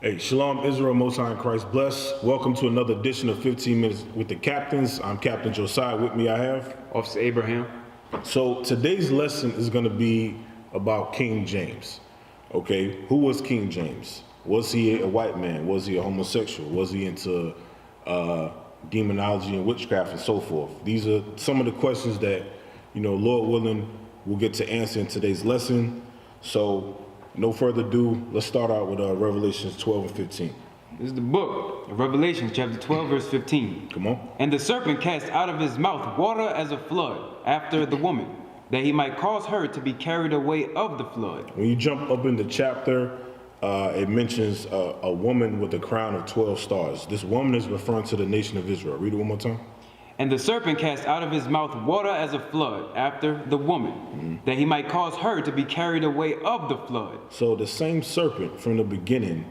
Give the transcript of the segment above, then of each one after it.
Hey, Shalom Israel, Most High in Christ bless. Welcome to another edition of 15 Minutes with the Captains. I'm Captain Josiah. With me I have Officer Abraham. So today's lesson is going to be about King James. Okay, who was King James? Was he a white man? Was he a homosexual? Was he into demonology and witchcraft and so forth? These are some of the questions that, Lord willing, we'll get to answer in today's lesson. So no further ado, let's start out with Revelations 12 and 15. This is the book of Revelation, chapter 12, verse 15. Come on. And the serpent cast out of his mouth water as a flood after the woman, that he might cause her to be carried away of the flood. When you jump up in the chapter, it mentions a woman with a crown of 12 stars. This woman is referring to the nation of Israel. Read it one more time. And the serpent cast out of his mouth water as a flood after the woman, that he might cause her to be carried away of the flood. So the same serpent from the beginning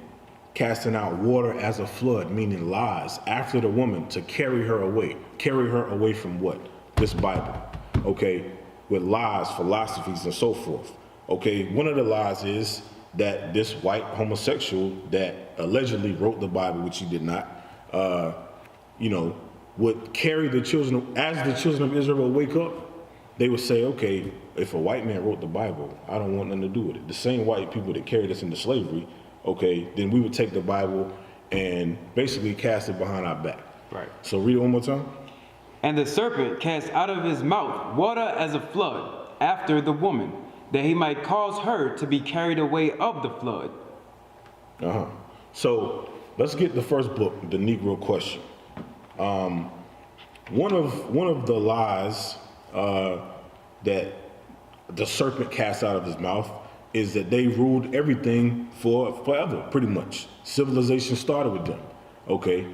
casting out water as a flood, meaning lies, after the woman to carry her away. Carry her away from what? This Bible. Okay, with lies, philosophies, and so forth. Okay, one of the lies is that this white homosexual that allegedly wrote the Bible, which he did not, would carry the children, as the children of Israel would wake up, they would say, okay, if a white man wrote the Bible, I don't want nothing to do with it. The same white people that carried us into slavery, okay, then we would take the Bible and basically cast it behind our back. Right. So read it one more time. And the serpent cast out of his mouth water as a flood after the woman, that he might cause her to be carried away of the flood. So let's get the first book, the Negro Question. One of the lies that the serpent cast out of his mouth is that they ruled everything forever, pretty much. Civilization started with them. Okay,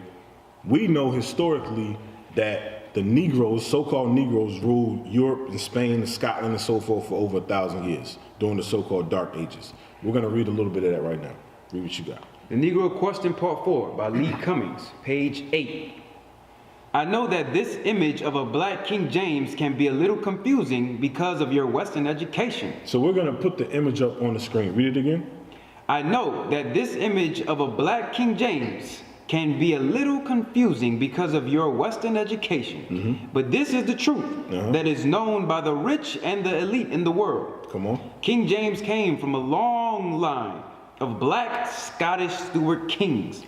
we know historically that the Negroes, so-called Negroes, ruled Europe and Spain and Scotland and so forth for over 1,000 years during the so-called Dark Ages. We're going to read a little bit of that right now. Read what you got. The Negro Question, Part 4, by Lee Cummings, page 8. I know that this image of a black King James can be a little confusing because of your Western education. So we're going to put the image up on the screen. Read it again. I know that this image of a black King James can be a little confusing because of your Western education. But this is the truth that is known by the rich and the elite in the world. Come on. King James came from a long line of black Scottish Stuart kings.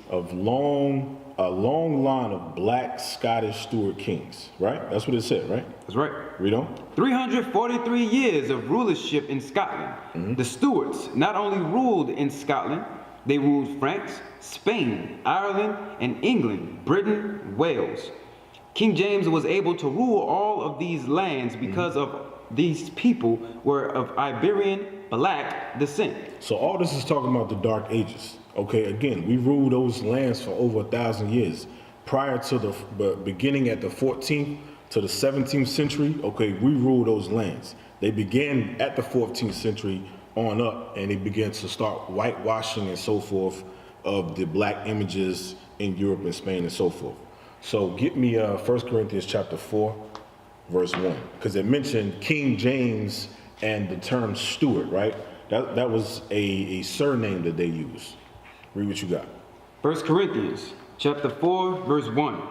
A long line of black Scottish Stuart kings, right? That's what it said, right? That's right. Read on. 343 years of rulership in Scotland. The Stuarts not only ruled in Scotland, they ruled France, Spain, Ireland, and England, Britain, Wales. King James was able to rule all of these lands because of these people were of Iberian black descent. So all this is talking about the Dark Ages. Okay, again, we ruled those lands for over 1,000 years. Prior to the beginning at the 14th to the 17th century, okay, we ruled those lands. They began at the 14th century on up, and they began to start whitewashing and so forth of the black images in Europe and Spain and so forth. So get me 1 Corinthians chapter 4, verse 1, because it mentioned King James and the term Stuart, right? That was a surname that they used. Read what you got. 1 Corinthians chapter 4, verse 1.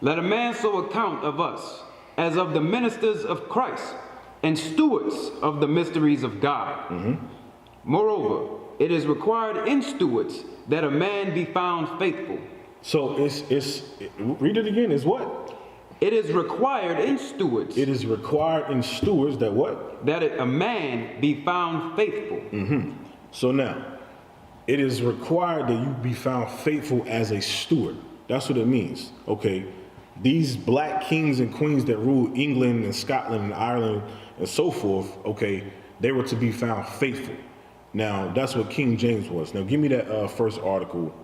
Let a man so account of us as of the ministers of Christ and stewards of the mysteries of God. Moreover, it is required in stewards that a man be found faithful. So read it again, is what? It is required in stewards. It is required in stewards that what? That a man be found faithful. So now, it is required that you be found faithful as a steward. That's what it means. Okay, these black kings and queens that ruled England and Scotland and Ireland and so forth, okay, they were to be found faithful. Now, that's what King James was. Now, give me that first article,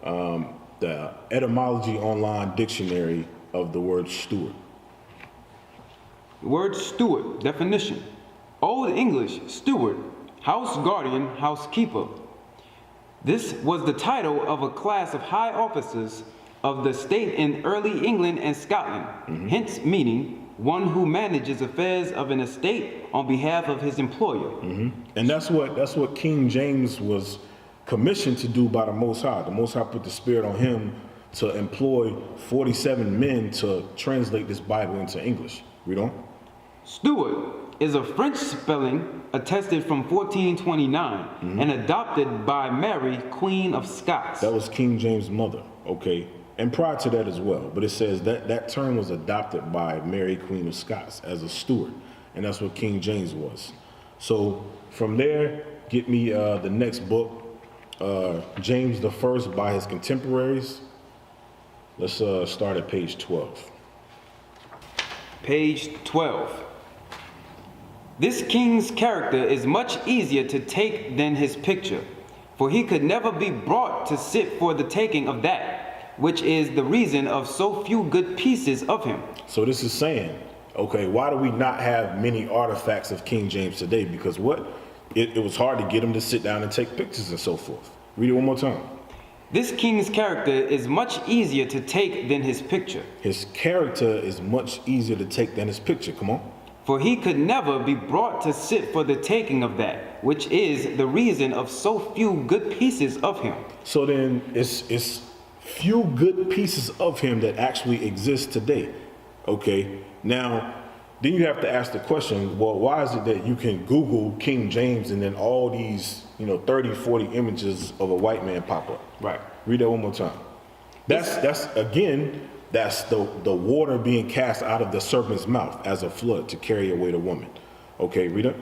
the Etymology Online Dictionary of the word steward. The word steward, definition. Old English, steward, house guardian, housekeeper. This was the title of a class of high officers of the state in early England and Scotland, hence meaning one who manages affairs of an estate on behalf of his employer. And that's what King James was commissioned to do by the Most High. The Most High put the Spirit on him to employ 47 men to translate this Bible into English. Read on. Stuart is a French spelling attested from 1429 and adopted by Mary, Queen of Scots. That was King James' mother, okay? And prior to that as well. But it says that term was adopted by Mary, Queen of Scots as a Stuart. And that's what King James was. So from there, get me the next book, James the First by his contemporaries. Let's start at page 12. Page 12. This king's character is much easier to take than his picture, for he could never be brought to sit for the taking of that, which is the reason of so few good pieces of him. So this is saying, okay, why do we not have many artifacts of King James today? Because what? It was hard to get him to sit down and take pictures and so forth. Read it one more time. This king's character is much easier to take than his picture. His character is much easier to take than his picture. Come on. For he could never be brought to sit for the taking of that, which is the reason of so few good pieces of him. So then it's few good pieces of him that actually exist today. Okay. Now, then you have to ask the question, well, why is it that you can Google King James and then all these, 30, 40 images of a white man pop up? Right. Read that one more time. That's the water being cast out of the serpent's mouth as a flood to carry away the woman. Okay, read it.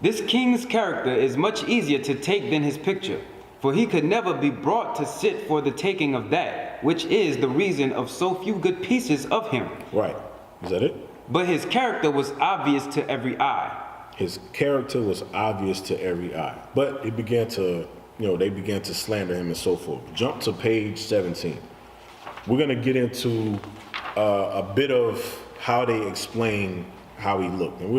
This king's character is much easier to take than his picture, for he could never be brought to sit for the taking of that, which is the reason of so few good pieces of him. Right. Is that it? But his character was obvious to every eye. His character was obvious to every eye. But it began to, they began to slander him and so forth. Jump to page 17. We're going to get into a bit of how they explain how he looked. And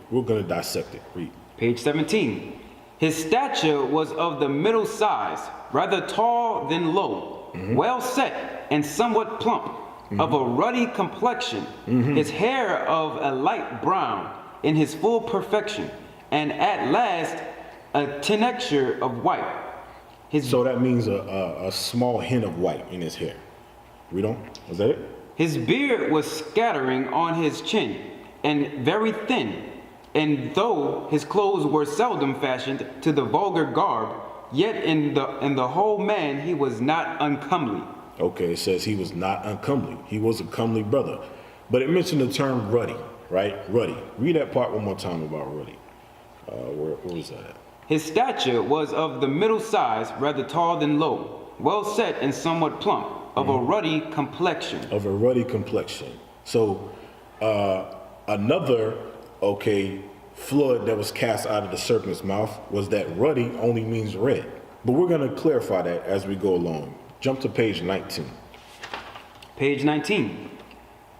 we're going to dissect it. Read. Page 17. His stature was of the middle size, rather tall than low, well set and somewhat plump, of a ruddy complexion, his hair of a light brown in his full perfection, and at last a tincture of white. So that means a small hint of white in his hair. Read on. Was that it? His beard was scattering on his chin and very thin, and though his clothes were seldom fashioned to the vulgar garb, yet in the whole man he was not uncomely. Okay, it says he was not uncomely. He was a comely brother. But it mentioned the term ruddy, right? Ruddy. Read that part one more time about ruddy. Where was that at? His stature was of the middle size, rather tall than low, well set and somewhat plump, of a ruddy complexion. Of a ruddy complexion. So another, flood that was cast out of the serpent's mouth was that ruddy only means red. But we're going to clarify that as we go along. Jump to page 19. Page 19.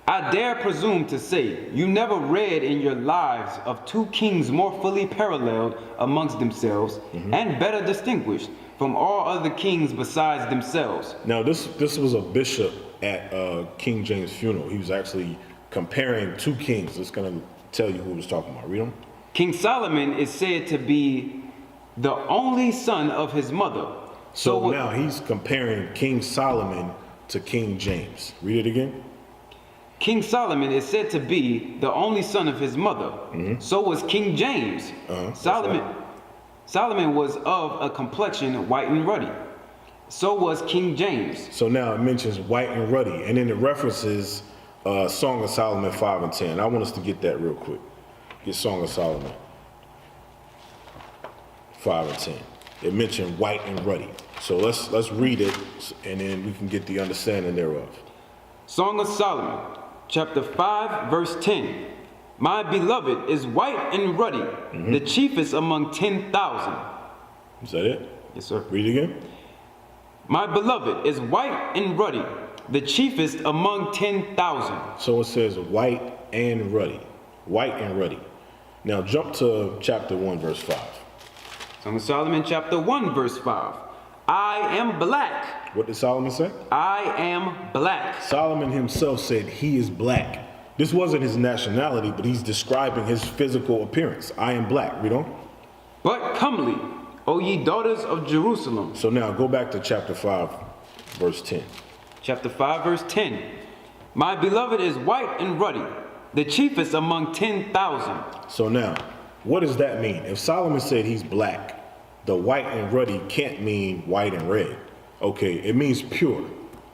I dare presume to say you never read in your lives of two kings more fully paralleled amongst themselves and better distinguished from all other kings besides themselves. Now this was a bishop at King James' funeral. He was actually comparing two kings. It's going to tell you who he was talking about. Read them. King Solomon is said to be the only son of his mother. So now he's comparing King Solomon to King James. Read it again. King Solomon is said to be the only son of his mother. So was King James. Solomon was of a complexion white and ruddy. So was King James. So now it mentions white and ruddy, and then it references Song of Solomon 5 and 10. I want us to get that real quick. Get Song of Solomon 5 and 10. It mentioned white and ruddy. So let's read it, and then we can get the understanding thereof. Song of Solomon, chapter 5, verse 10. My beloved is white and ruddy, the chiefest among 10,000. Is that it? Yes, sir. Read it again. My beloved is white and ruddy, the chiefest among 10,000. So it says white and ruddy. White and ruddy. Now jump to chapter 1, verse 5. Song of Solomon, chapter 1, verse 5. I am black. What did Solomon say? I am black. Solomon himself said he is black. This wasn't his nationality, but he's describing his physical appearance. I am black. Read on. But comely, O ye daughters of Jerusalem. So now go back to chapter 5, verse 10. Chapter 5, verse 10. My beloved is white and ruddy, the chiefest among 10,000. So now, what does that mean? If Solomon said he's black, the white and ruddy can't mean white and red. Okay, it means pure.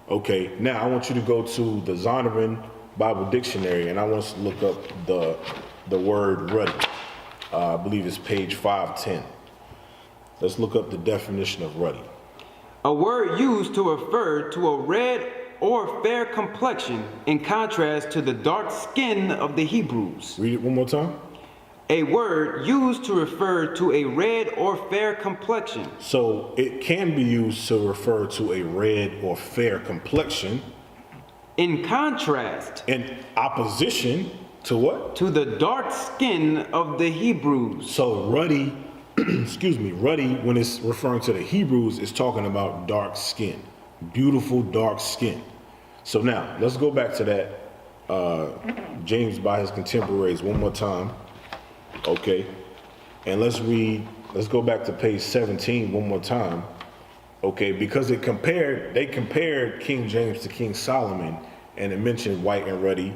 Okay, now I want you to go to the Zondervan Bible Dictionary, and I want us to look up the word ruddy. I believe it's page 510. Let's look up the definition of ruddy. A word used to refer to a red or fair complexion in contrast to the dark skin of the Hebrews. Read it one more time. A word used to refer to a red or fair complexion. So it can be used to refer to a red or fair complexion. In contrast. In opposition to what? To the dark skin of the Hebrews. So ruddy, excuse me, ruddy, when it's referring to the Hebrews, is talking about dark skin. Beautiful dark skin. So now, let's go back to that James by his contemporaries one more time. Okay, and let's go back to page 17 one more time. Okay, because they compared King James to King Solomon, and it mentioned white and ruddy.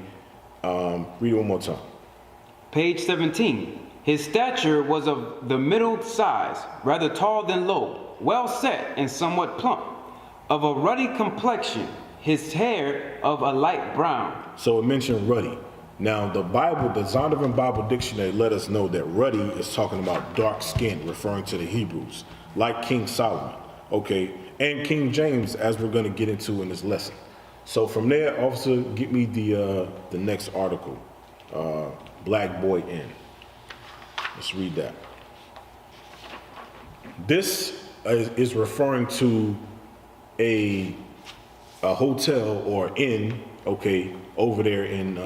Read it one more time. Page 17. His stature was of the middle size, rather tall than low, well set and somewhat plump, of a ruddy complexion, his hair of a light brown. So it mentioned ruddy. Now the Bible, the Zondervan Bible Dictionary, let us know that ruddy is talking about dark skin, referring to the Hebrews, like King Solomon, okay, and King James, as we're going to get into in this lesson. So from there, officer, get me the next article, Black Boy Inn. Let's read that. This is referring to a hotel or inn, okay, over there in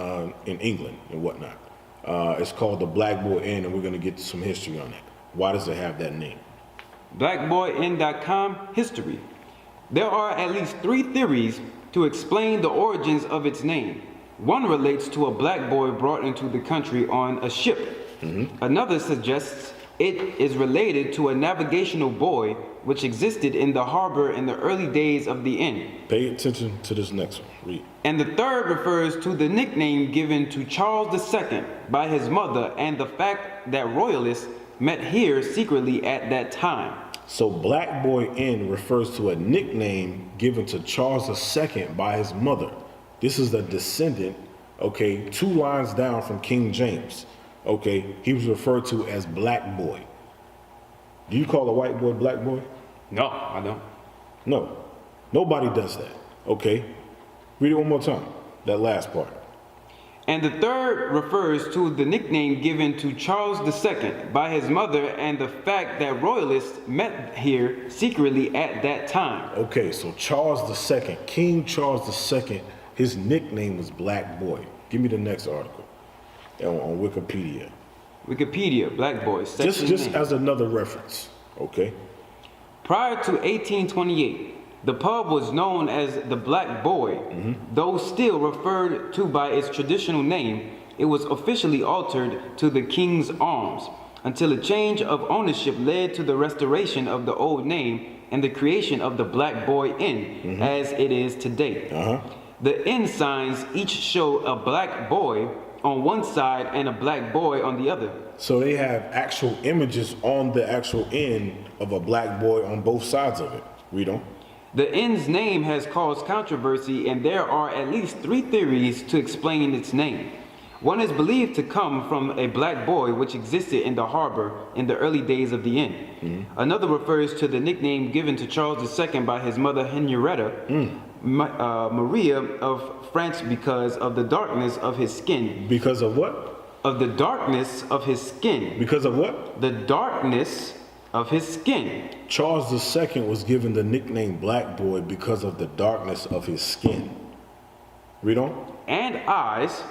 England and whatnot. It's called the Black Boy Inn, and we're going to get some history on that. Why does it have that name? Blackboyinn.com history. There are at least 3 theories to explain the origins of its name. One relates to a black boy brought into the country on a ship. Another suggests it is related to a navigational buoy which existed in the harbor in the early days of the inn. Pay attention to this next one. Read. And the third refers to the nickname given to Charles II by his mother and the fact that royalists met here secretly at that time. So Black Boy Inn refers to a nickname given to Charles II by his mother. This is a descendant, okay, 2 lines down from King James. Okay, he was referred to as Black Boy. Do you call a white boy black boy? No, I don't. No, nobody does that. Okay, read it one more time, that last part. And the third refers to the nickname given to Charles II by his mother and the fact that royalists met here secretly at that time. Okay, so Charles II, King Charles II, his nickname was Black Boy. Give me the next article on Wikipedia. Wikipedia, Black Boy, section Just name. as another reference, okay? Prior to 1828, the pub was known as the Black Boy. Though still referred to by its traditional name, it was officially altered to the King's Arms until a change of ownership led to the restoration of the old name and the creation of the Black Boy Inn as it is today. The inn signs each show a black boy on one side and a black boy on the other. So they have actual images on the actual inn of a black boy on both sides of it. Read on. The inn's name has caused controversy, and there are at least 3 theories to explain its name. One is believed to come from a black boy which existed in the harbor in the early days of the inn. Another refers to the nickname given to Charles II by his mother Henrietta Maria of France because of the darkness of his skin. Because of what? Of the darkness of his skin. Because of what? The darkness of his skin. Charles II was given the nickname Black Boy because of the darkness of his skin. Read on. And eyes,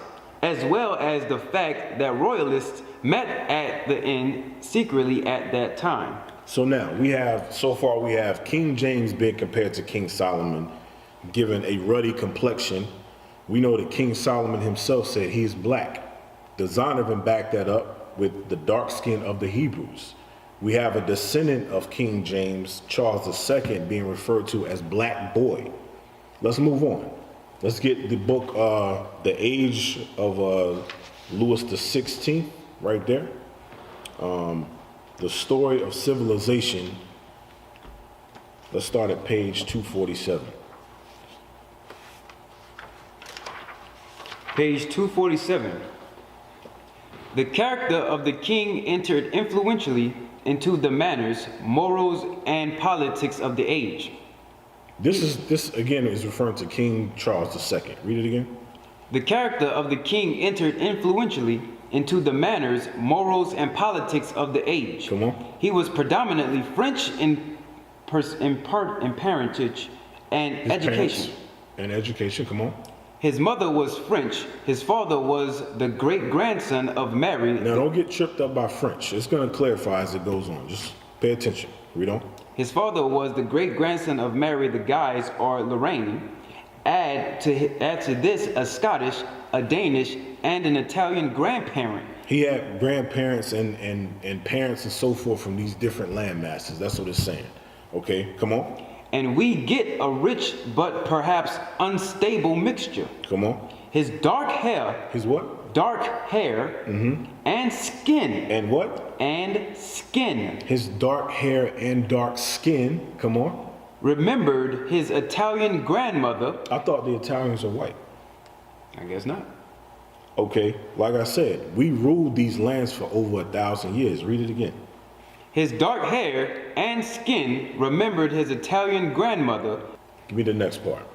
as well as the fact that royalists met at the inn secretly at that time. So now so far we have King James being compared to King Solomon, given a ruddy complexion. We know that King Solomon himself said he's black. The Zondervan backed that up with the dark skin of the Hebrews. We have a descendant of King James, Charles II, being referred to as Black Boy. Let's move on. Let's get the book, The Age of Louis XVI, right there. The Story of Civilization. Let's start at page 247. Page 247. The character of the king entered influentially into the manners, morals, and politics of the age. This again is referring to King Charles II. Read it again. The character of the king entered influentially into the manners, morals, and politics of the age. Come on. He was predominantly French in parentage and His education. parents and education, come on. His mother was French. His father was the great-grandson of Mary. Now don't get tripped up by French. It's going to clarify as it goes on. Just pay attention. Read on. His father was the great-grandson of Mary the Guise or Lorraine. Add to this a Scottish, a Danish, and an Italian grandparent. He had grandparents and parents and so forth from these different land masses. That's what it's saying. Okay, come on. And we get a rich but perhaps unstable mixture. Come on. His dark hair. His what? Dark hair and skin. And what? And skin. His dark hair and dark skin. Come on. Remembered his Italian grandmother. I thought the Italians are white. I guess not. Okay, like I said, we ruled these lands for over 1,000 years. Read it again. His dark hair and skin remembered his Italian grandmother. Give me the next part.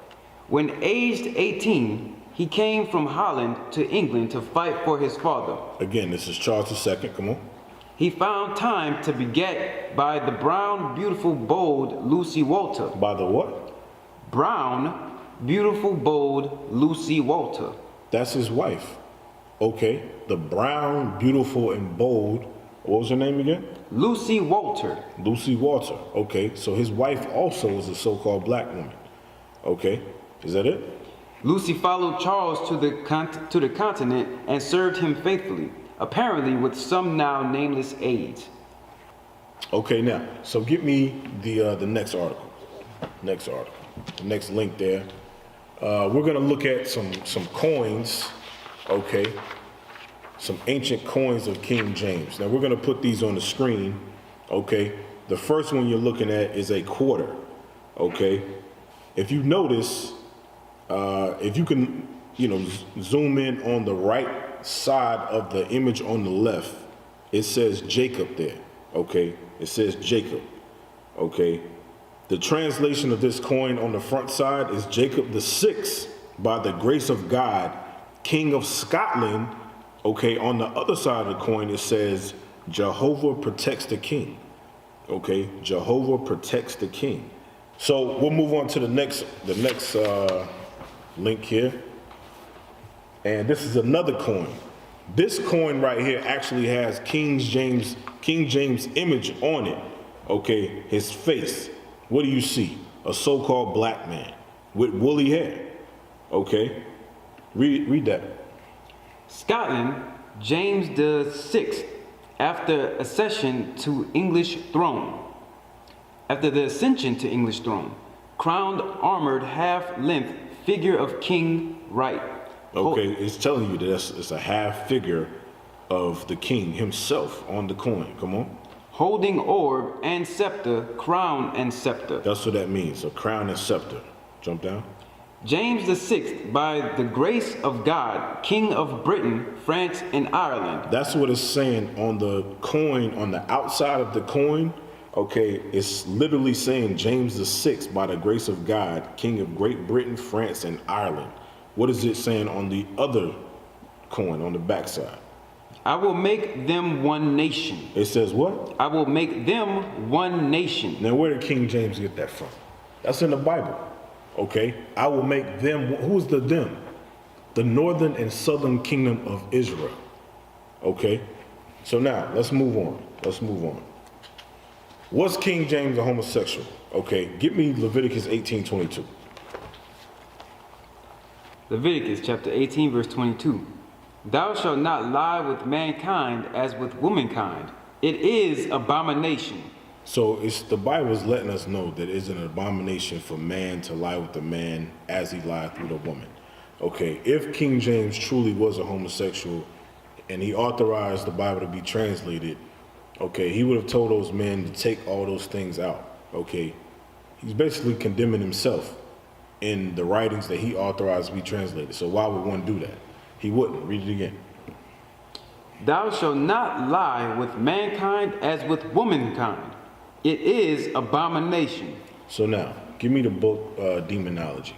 When aged 18, he came from Holland to England to fight for his father. Again, this is Charles II. Come on. He found time to beget by the brown, beautiful, bold Lucy Walter. By the what? Brown, beautiful, bold Lucy Walter. That's his wife. Okay. The brown, beautiful, and bold. What was her name again? Lucy Walter. Lucy Walter. Okay. So his wife also was a so-called black woman. Okay. Is that it? Lucy followed Charles to the continent and served him faithfully, apparently with some now nameless aids. Okay, now, so get me the next article. Next article. The next link there. We're gonna look at some coins, okay? Some ancient coins of King James. Now we're gonna put these on the screen, okay? The first one you're looking at is a quarter, okay? If you notice, if you can, zoom in on the right side of the image on the left, it says Jacob there, okay? It says Jacob, okay? The translation of this coin on the front side is Jacob the Sixth, by the grace of God, King of Scotland. Okay, on the other side of the coin, it says Jehovah protects the king. Okay, Jehovah protects the king. So we'll move on to the next link here. And this is another coin. This coin right here actually has King James image on it. Okay, his face. What do you see? A so-called black man with woolly hair. Okay, read that. Scotland, James VI, after accession to English throne. After the ascension to English throne, crowned, armored, half-length figure of King Right. Okay, it's telling you that it's a half figure of the king himself on the coin. Come on. Holding orb and scepter, crown and scepter. That's what that means, a crown and scepter. Jump down. James VI, by the grace of God, King of Britain, France, and Ireland. That's what it's saying on the coin, on the outside of the coin. Okay, it's literally saying James VI, by the grace of God, King of Great Britain, France, and Ireland. What is it saying on the other coin, on the backside? I will make them one nation. It says what? I will make them one nation. Now, where did King James get that from? That's in the Bible. Okay, I will make them. Who's the them? The northern and southern kingdom of Israel. Okay, so now let's move on. Let's move on. Was King James a homosexual? Okay, give me Leviticus 18:22. Leviticus chapter 18, verse 22. Thou shalt not lie with mankind as with womankind, It is abomination. So it's the Bible is letting us know that it's an abomination for man to lie with a man as he lied with a woman. Okay, if King James truly was a homosexual and he authorized the Bible to be translated, okay, he would have told those men to take all those things out. Okay, he's basically condemning himself in the writings that he authorized to be translated. So why would one do that? He wouldn't. Read it again. Thou shalt not lie with mankind as with womankind. It is abomination. So now, give me the book Demonology.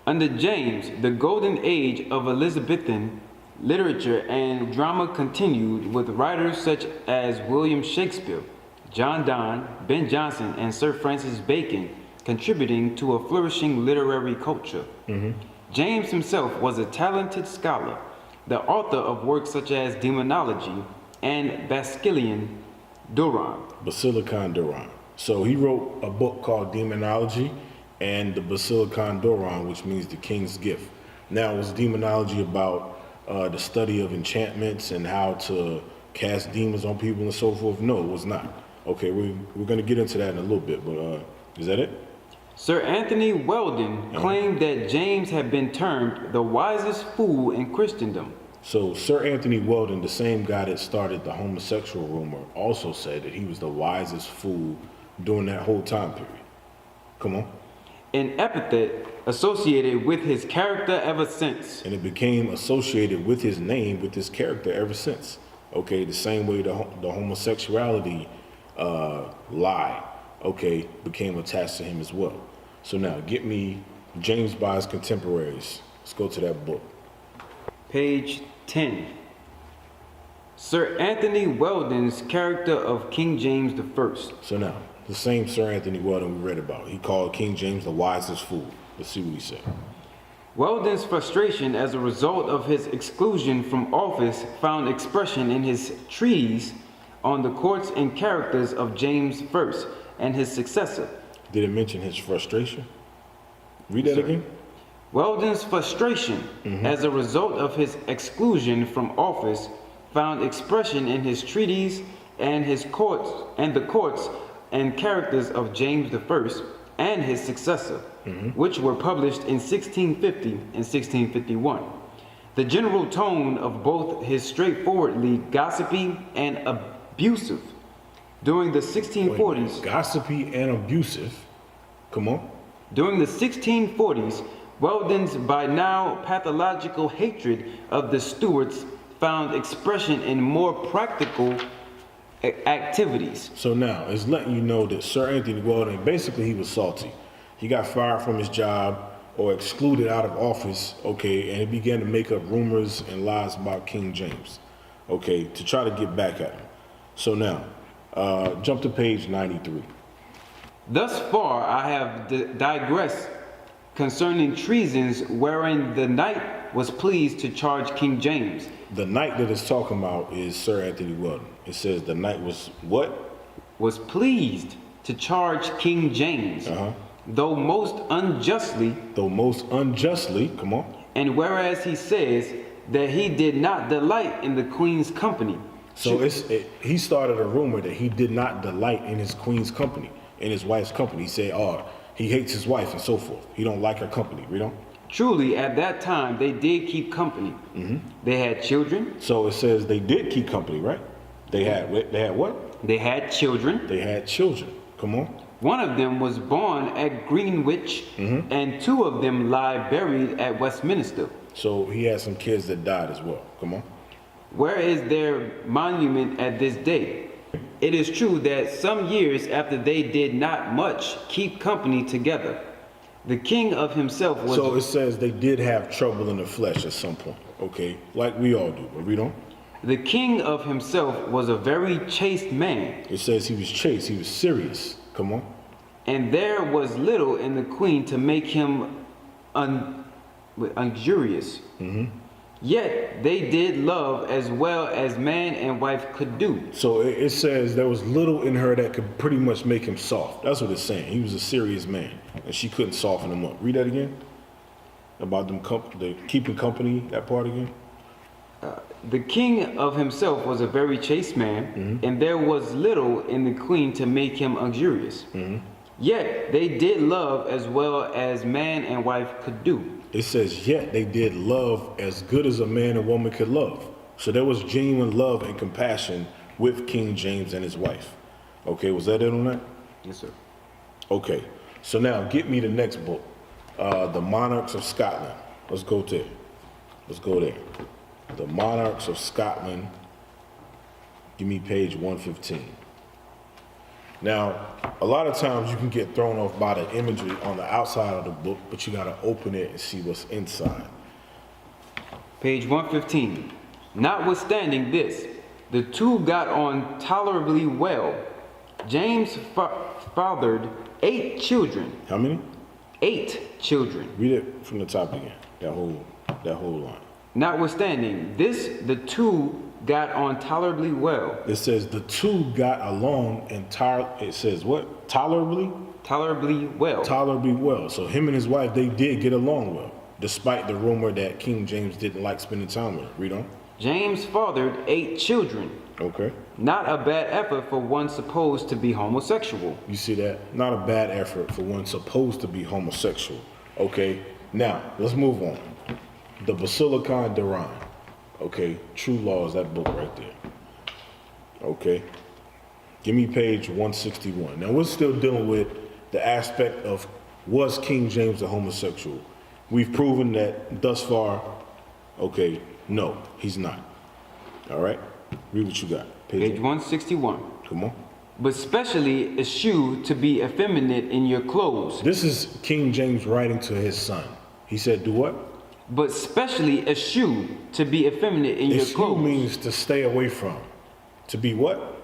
Under James, the golden age of Elizabethan literature and drama continued with writers such as William Shakespeare, John Donne, Ben Jonson, and Sir Francis Bacon contributing to a flourishing literary culture. James himself was a talented scholar, the author of works such as Demonology and Basilicon Duran. So he wrote a book called Demonology and the Basilicon Duran, which means the king's gift. Now, was demonology about the study of enchantments and how to cast demons on people and so forth? No, it was not. Okay, we're going to get into that in a little bit, but is that it? Sir Anthony Weldon claimed that James had been termed the wisest fool in Christendom. So Sir Anthony Weldon, the same guy that started the homosexual rumor, also said that he was the wisest fool during that whole time period. Come on. An epithet associated with his character ever since. And it became associated with his name, with his character ever since. Okay, the same way the homosexuality lie, okay, became attached to him as well. So now, get me James by his contemporaries. Let's go to that book. Page 10. Sir Anthony Weldon's character of King James I. So now, the same Sir Anthony Weldon we read about. He called King James the wisest fool. Let's see what he said. Weldon's frustration as a result of his exclusion from office found expression in his treatise on the courts and characters of James I and his successor. Did it mention his frustration? Read that again. Weldon's frustration as a result of his exclusion from office found expression in his treatise and his courts and the courts and characters of James I and his successor, which were published in 1650 and 1651. The general tone of both his straightforwardly gossipy and abusive during the 1640s. Gossipy and abusive. Come on. During the 1640s, Weldon's by now pathological hatred of the Stuarts found expression in more practical activities. So now, it's letting you know that Sir Anthony Weldon, basically he was salty. He got fired from his job or excluded out of office, okay, and he began to make up rumors and lies about King James, okay, to try to get back at him. So now, jump to page 93. Thus far I have digressed concerning treasons wherein the knight was pleased to charge King James. The knight that it's talking about is Sir Anthony Weldon. It says the knight was what? Was pleased to charge King James, though most unjustly. Though most unjustly, come on. And whereas he says that he did not delight in the queen's company. So he started a rumor that he did not delight in his queen's company, in his wife's company. He said, he hates his wife and so forth. He don't like her company. Read on. Truly, at that time, they did keep company. They had children. So it says they did keep company, right? They had what? They had children. They had children. Come on. One of them was born at Greenwich, and two of them lie buried at Westminster. So he had some kids that died as well. Come on. Where is their monument at this day? It is true that some years after they did not much keep company together, the king of himself was... So it says they did have trouble in the flesh at some point, okay? Like we all do, but read on. The king of himself was a very chaste man. It says he was chaste, he was serious. Come on. And there was little in the queen to make him injurious. Yet they did love as well as man and wife could do. So it says there was little in her that could pretty much make him soft. That's what it's saying. He was a serious man, and she couldn't soften him up. Read that again. About them keeping company, that part again. The king of himself was a very chaste man, and there was little in the queen to make him luxurious. Yet they did love as well as man and wife could do. It says, yet they did love as good as a man and woman could love. So there was genuine love and compassion with King James and his wife. Okay, was that it on that? Yes, sir. Okay, so now get me the next book, The Monarchs of Scotland. Let's go there. Let's go there. The Monarchs of Scotland. Give me page 115. Now, a lot of times you can get thrown off by the imagery on the outside of the book, but you gotta open it and see what's inside. Page 115. Notwithstanding this, the two got on tolerably well. James fathered 8 children. How many? 8 children. Read it from the top again. That whole line. Notwithstanding this, the two got on tolerably well. It says the two got along it says what? Tolerably? Tolerably well. Tolerably well. So him and his wife, they did get along well, despite the rumor that King James didn't like spending time with her. Read on. James fathered 8 children. Okay. Not a bad effort for one supposed to be homosexual. You see that? Not a bad effort for one supposed to be homosexual. Okay. Now, let's move on. The Basilicon Duran. Okay. True Law is that book right there. Okay. Give me page 161. Now, we're still dealing with the aspect of, was King James a homosexual? We've proven that thus far, okay, no, he's not. All right? Read what you got. Page 161. Come on. But specially eschew to be effeminate in your clothes. This is King James writing to his son. He said, do what? But specially eschew to be effeminate in your Eschew clothes. means to stay away from. To be what?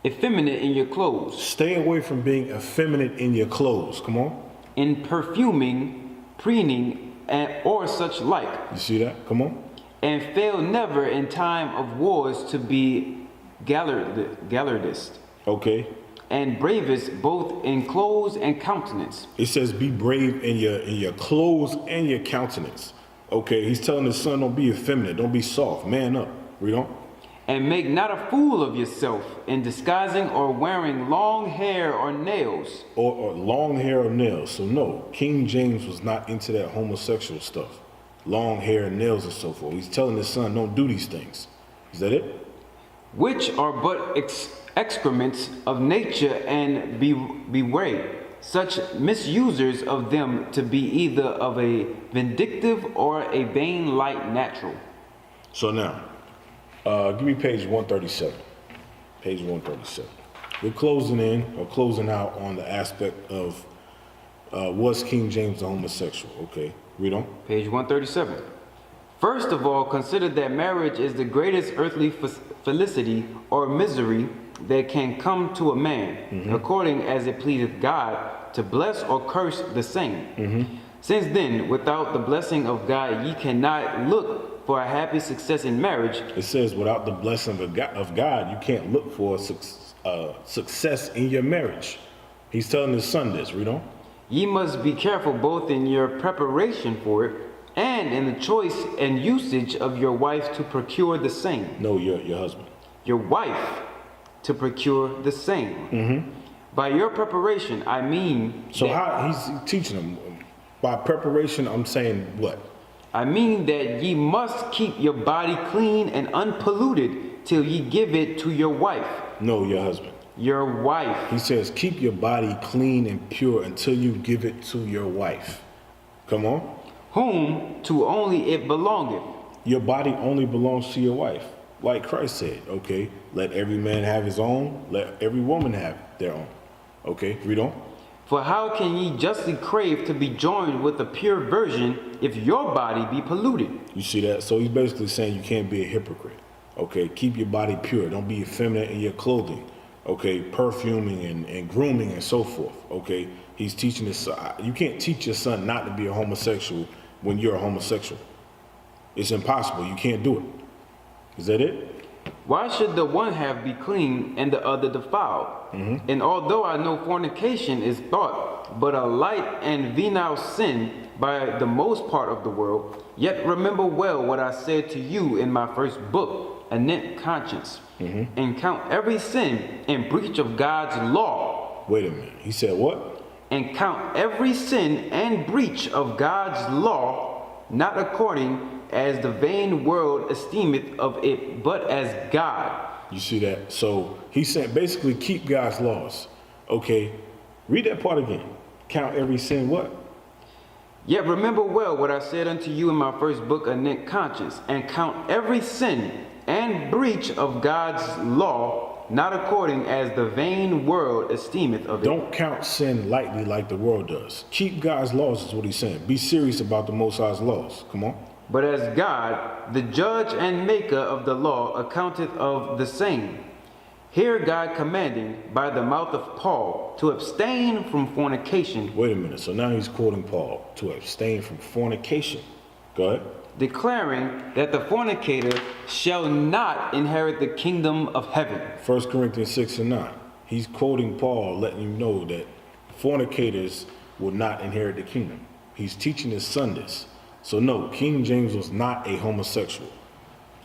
Effeminate in your clothes. Stay away from being effeminate in your clothes. Come on. In perfuming, preening, or such like. You see that? Come on. And fail never in time of wars to be gallardist. Okay. And bravest both in clothes and countenance. It says be brave in your clothes and your countenance. Okay, he's telling his son, don't be effeminate, don't be soft, man up. Read on. And make not a fool of yourself in disguising or wearing long hair or nails. Or long hair or nails. So no, King James was not into that homosexual stuff. Long hair and nails and so forth. He's telling his son, don't do these things. Is that it? Which are but excrements of nature, and beware such misusers of them to be either of a vindictive or a vain like natural. So now, give me page 137. Page 137. We're closing out on the aspect of was King James a homosexual? Okay, read on. Page 137. First of all, consider that marriage is the greatest earthly felicity or misery that can come to a man, according as it pleaseth God to bless or curse the same. Since then, without the blessing of God, ye cannot look for a happy success in marriage. It says without the blessing of God, you can't look for success in your marriage. He's telling his son this. Read on. Ye must be careful both in your preparation for it and in the choice and usage of your wife to procure the same. No, your husband. Your wife to procure the same. By your preparation, I mean. So how he's teaching him by preparation? I'm saying what? I mean that ye must keep your body clean and unpolluted till ye give it to your wife. No, your husband. Your wife. He says, keep your body clean and pure until you give it to your wife. Come on. Whom to only it belongeth. Your body only belongs to your wife. Like Christ said, okay, let every man have his own, let every woman have their own. Okay, read on. For how can ye justly crave to be joined with a pure virgin if your body be polluted? You see that? So he's basically saying you can't be a hypocrite. Okay, keep your body pure. Don't be effeminate in your clothing. Okay, perfuming and grooming and so forth. Okay, he's teaching his son. You can't teach your son not to be a homosexual when you're a homosexual. It's impossible. You can't do it. Is that it? Why should the one half be clean and the other defiled? And although I know fornication is thought but a light and venal sin by the most part of the world. Yet remember well what I said to you in my first book, anent conscience, and count every sin and breach of God's law. Wait a minute. He said what? And count every sin and breach of God's law, not according as the vain world esteemeth of it, but as God. You see that? So he said basically keep God's laws. Okay. Read that part again. Count every sin what? Yet remember well what I said unto you in my first book, anent conscience, and count every sin and breach of God's law, not according as the vain world esteemeth of it. Don't count sin lightly like the world does. Keep God's laws is what he's saying. Be serious about the Most High's laws. Come on. But as God, the judge and maker of the law, accounteth of the same. Here God commanding by the mouth of Paul to abstain from fornication. Wait a minute. So now he's quoting Paul to abstain from fornication. Go ahead. Declaring that the fornicator shall not inherit the kingdom of heaven. 1 Corinthians 6 and 9. He's quoting Paul, letting you know that fornicators will not inherit the kingdom. He's teaching his son this. So no, King James was not a homosexual.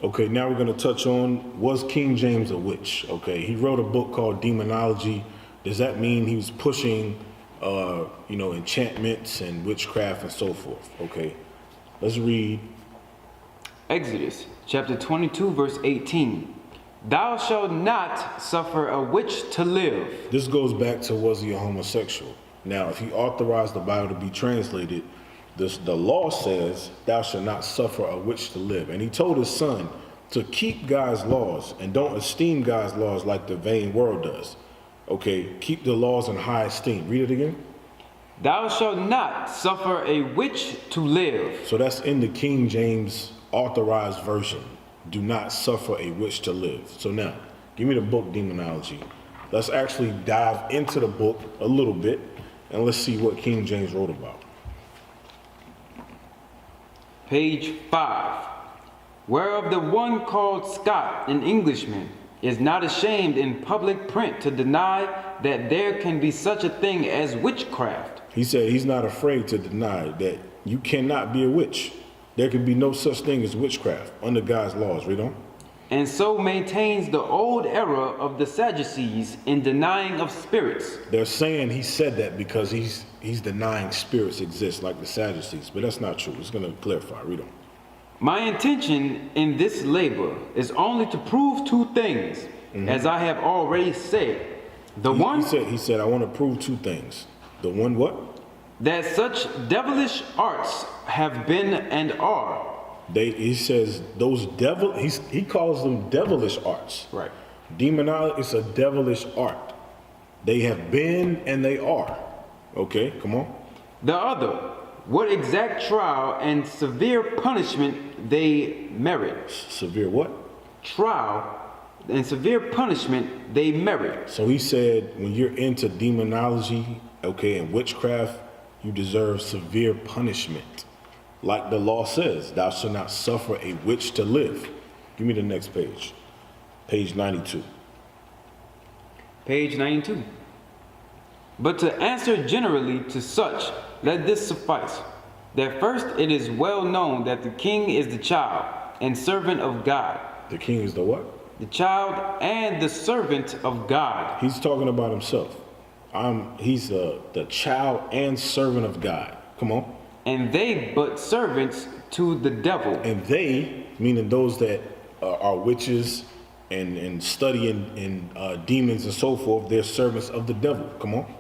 Okay, now we're going to touch on, was King James a witch? Okay, he wrote a book called Demonology. Does that mean he was pushing, enchantments and witchcraft and so forth? Okay, let's read. Exodus chapter 22, verse 18. Thou shalt not suffer a witch to live. This goes back to was he a homosexual? Now, if he authorized the Bible to be translated, the law says, thou shalt not suffer a witch to live. And he told his son to keep God's laws and don't esteem God's laws like the vain world does. Okay, keep the laws in high esteem. Read it again. Thou shalt not suffer a witch to live. So that's in the King James authorized version. Do not suffer a witch to live. So now, give me the book Demonology. Let's actually dive into the book a little bit and let's see what King James wrote about. Page 5. Whereof the one called Scott, an Englishman, is not ashamed in public print to deny that there can be such a thing as witchcraft. He said he's not afraid to deny that you cannot be a witch. There can be no such thing as witchcraft under God's laws. Read on. And so maintains the old error of the Sadducees in denying of spirits. They're saying he said that because he's denying spirits exist like the Sadducees, but that's not true. It's going to clarify. Read on. My intention in this labor is only to prove two things, as I have already said. He said, I want to prove two things. The one what? That such devilish arts have been and are. He says those he calls them devilish arts. Right. Demonology is a devilish art. They have been and they are. Okay, come on. The other, what exact trial and severe punishment they merit. Severe what? Trial and severe punishment they merit. So he said when you're into demonology, okay, and witchcraft, you deserve severe punishment. Like the law says, thou shalt not suffer a witch to live. Give me the next page. Page 92. Page 92. But to answer generally to such, let this suffice, that first it is well known that the king is the child and servant of God. The king is the what? The child and the servant of God. He's talking about himself. He's the child and servant of God. Come on. And they but servants to the devil. And they, meaning those that are witches and studying in demons and so forth, they're servants of the devil. Come on.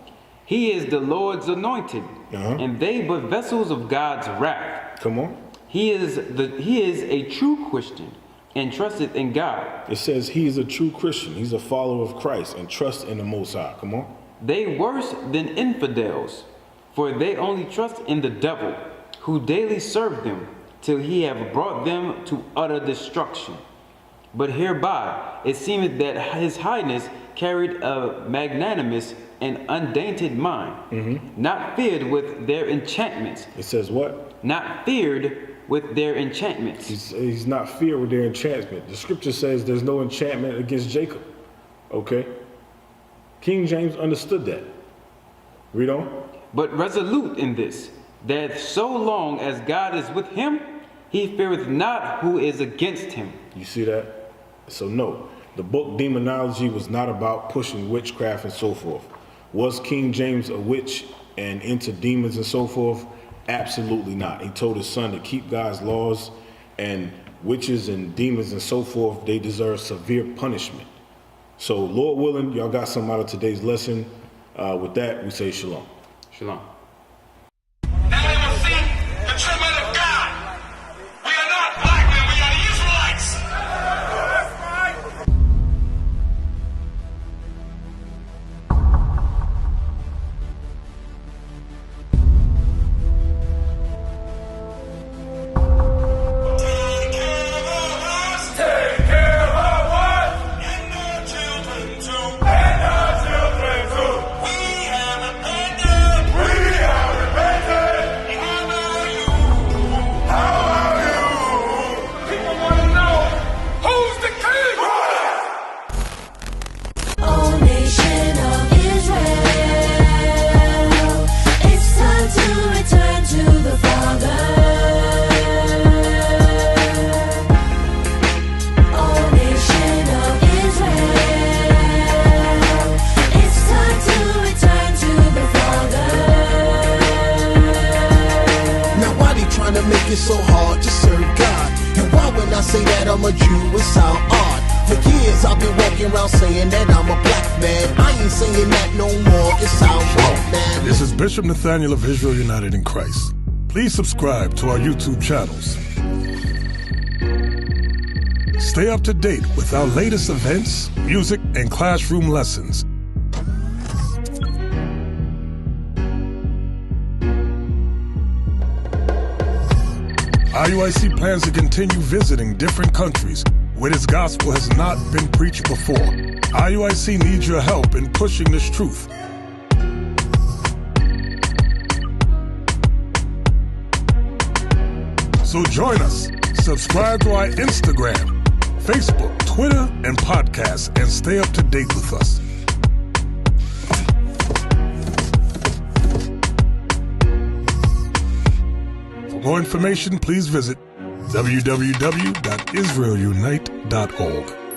He is the Lord's anointed, and they but vessels of God's wrath. Come on. He is a true Christian and trusteth in God. It says he is a true Christian. He's a follower of Christ and trusts in the Most High. Come on. They worse than infidels, for they only trust in the devil, who daily serve them, till he have brought them to utter destruction. But hereby it seemeth that his highness carried a magnanimous and undaunted mind, not feared with their enchantments. It says what? Not feared with their enchantments. He's not feared with their enchantment. The scripture says there's no enchantment against Jacob. Okay? King James understood that. Read on. but resolute in this, that so long as God is with him, he feareth not who is against him. You see that? So no, the book Demonology was not about pushing witchcraft and so forth. Was King James a witch and into demons and so forth? Absolutely not. He told his son to keep God's laws, and witches and demons and so forth, they deserve severe punishment. So Lord willing, y'all got something out of today's lesson. With that, we say shalom. Shalom. Now they will see the true men of God. We are not black men, we are the Israelites. That's right. Take care of us. Take care of us. And our children too. And our children too. We have abandoned. We have abandoned. How are you? How are you? People want to know who's the king. O nation of Israel, it's time to return to the Father. O nation of Israel, it's time to return to the Father. Now why they trying to make it so hard to serve God? And why when I say that I'm a Jew it sound odd? For years I've been walking around saying that I'm a black man. I ain't saying that no more, it sounds wrong, man. This is Bishop Nathaniel of Israel United in Christ. Please subscribe to our YouTube channels. Stay up to date with our latest events, music, and classroom lessons. IUIC plans to continue visiting different countries where this gospel has not been preached before. IUIC needs your help in pushing this truth. So join us. Subscribe to our Instagram, Facebook, Twitter, and podcast, and stay up to date with us. For more information, please visit www.israelunite.org.